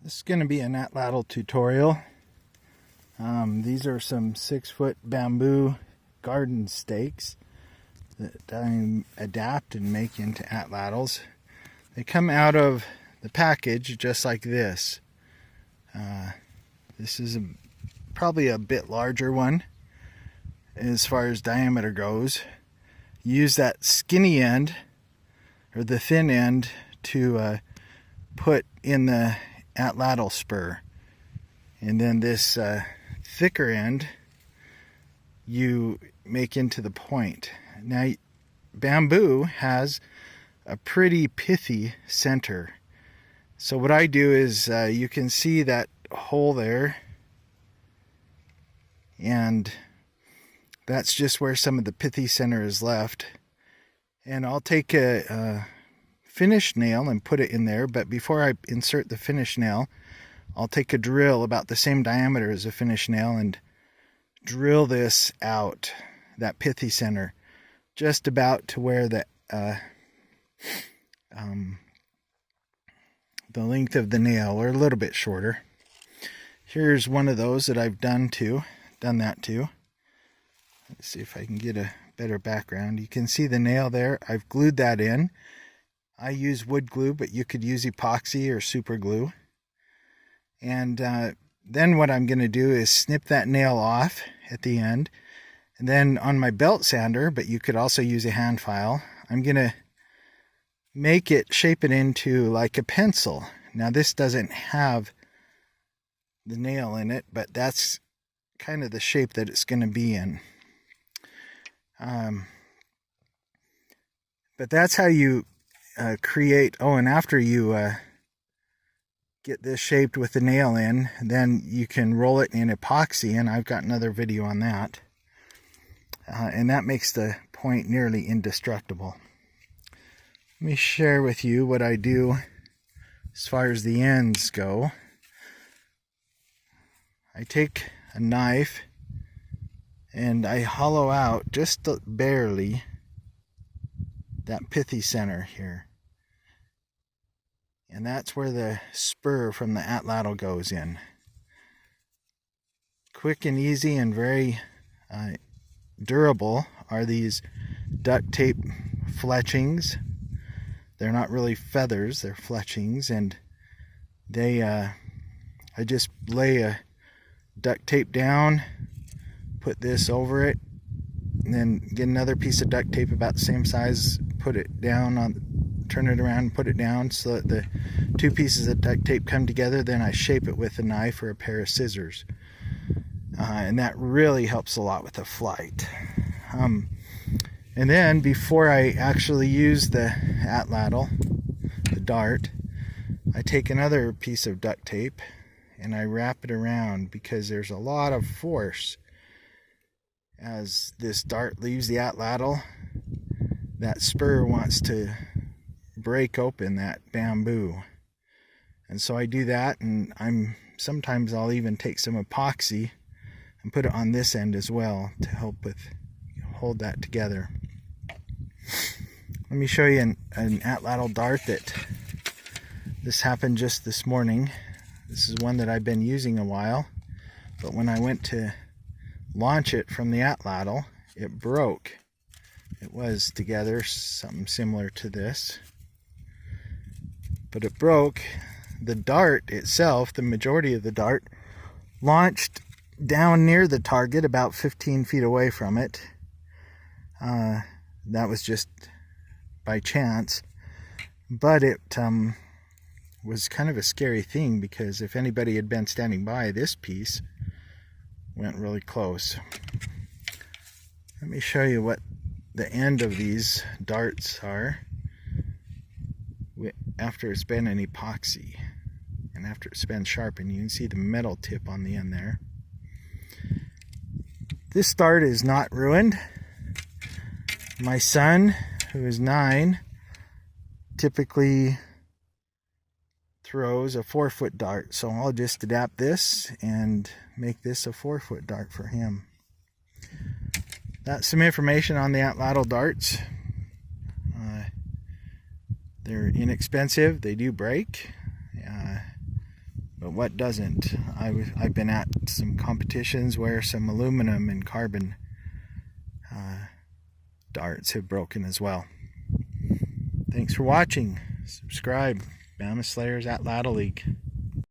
This is going to be an atlatl tutorial. These are some 6-foot bamboo garden stakes that I adapt and make into atlatls. They come out of the package just like this. This is probably a bit larger one as far as diameter goes. Use that skinny end or the thin end to put in the atlatl spur, and then this thicker end you make into the point. Now, bamboo has a pretty pithy center, so what I do is you can see that hole there, and that's just where some of the pithy center is left. And I'll take a finish nail and put it in there, but before I insert the finish nail, I'll take a drill about the same diameter as a finish nail and drill this out, that pithy center, just about to where the length of the nail, or a little bit shorter. Here's one of those that I've done that to. Let's see if I can get a better background. You can see the nail there. I've glued that in. I use wood glue, but you could use epoxy or super glue. And then what I'm going to do is snip that nail off at the end. And then on my belt sander, but you could also use a hand file, I'm going to shape it into like a pencil. Now, this doesn't have the nail in it, but that's kind of the shape that it's going to be in. But that's how you create. Oh, and after you get this shaped with the nail in, then you can roll it in epoxy, and I've got another video on that. And that makes the point nearly indestructible. Let me share with you what I do as far as the ends go. I take a knife and I hollow out just barely that pithy center here. And that's where the spur from the atlatl goes in. Quick and easy and very durable are these duct tape fletchings. They're not really feathers, they're fletchings, and they I just lay a duct tape down, put this over it, and then get another piece of duct tape about the same size, put it down, turn it around and put it down so that the two pieces of duct tape come together. Then I shape it with a knife or a pair of scissors. And that really helps a lot with the flight. And then before I actually use the atlatl, the dart, I take another piece of duct tape and I wrap it around, because there's a lot of force as this dart leaves the atlatl. That spur wants to break open that bamboo, and so I do that, and sometimes I'll even take some epoxy and put it on this end as well to help hold that together. Let me show you an atlatl dart that this happened just this morning. This is one that I've been using a while, but when I went to launch it from the atlatl, it broke. It was together, something similar to this, but it broke. The dart itself, the majority of the dart, launched down near the target, about 15 feet away from it. That was just by chance, but it was kind of a scary thing, because if anybody had been standing by, this piece went really close. Let me show you what the end of these darts are after it's been in epoxy and after it's been sharpened. You can see the metal tip on the end there. This dart is not ruined. My son, who is 9, typically throws a 4-foot dart, so I'll just adapt this and make this a 4-foot dart for him. That's some information on the atlatl darts. They're inexpensive. They do break. but what doesn't? I've been at some competitions where some aluminum and carbon darts have broken as well. Thanks for watching. Subscribe. Mammoth Slayers Atlatl League.